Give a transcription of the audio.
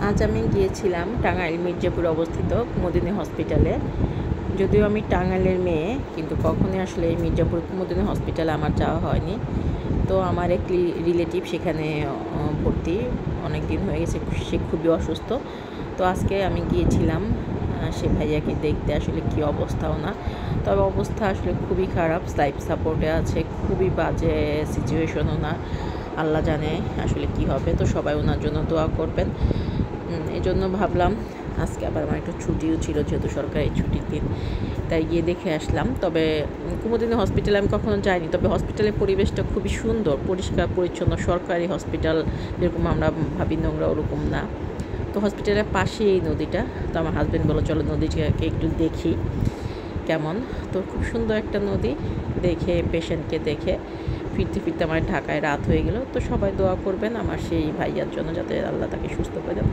আজ আমি গিয়েছিলাম টাঙ্গাইল মির্জাপুরে অবস্থিত কুমুদিনী হসপিটালে। যদিও আমি টাঙ্গাইলের মেয়ে, কিন্তু কখনোই আসলে এই মির্জাপুর কুমুদিনী হসপিটালে আমার যাওয়া হয়নি। তো আমার এক রিলেটিভ সেখানে ভর্তি, অনেক দিন হয়ে গেছে, সে খুবই অসুস্থ। তো আজকে আমি গিয়েছিলাম সে ভাইয়াকে দেখতে, আসলে কী অবস্থাও না, তবে অবস্থা আসলে খুবই খারাপ, লাইফ সাপোর্টে আছে, খুবই বাজে সিচুয়েশন ওনার। আল্লাহ জানে আসলে কি হবে। তো সবাই ওনার জন্য দোয়া করবেন। এই জন্য ভাবলাম আজকে আবার আমার একটু ছুটিও ছিল, যেহেতু সরকারি ছুটির দিন, তাই গিয়ে দেখে আসলাম। তবে কুমুদিনী হসপিটালে আমি কখনো যাইনি, তবে হসপিটালের পরিবেশটা খুবই সুন্দর, পরিষ্কার পরিচ্ছন্ন। সরকারি হসপিটাল যেরকম আমরা ভাবি নোংরা, ওরকম না। তো হসপিটালের পাশেই এই নদীটা। তো আমার হাজব্যান্ড বলল চলো নদীটাকে একটু দেখি কেমন। তো খুব সুন্দর একটা নদী, দেখে পেশেন্টকে দেখে ফিরতে ফিরতে আমার ঢাকায় রাত হয়ে গেল। তো সবাই দোয়া করবেন আমার সেই ভাইয়ার জন্য, যাতে আল্লাহ তাকে সুস্থ করে দেন।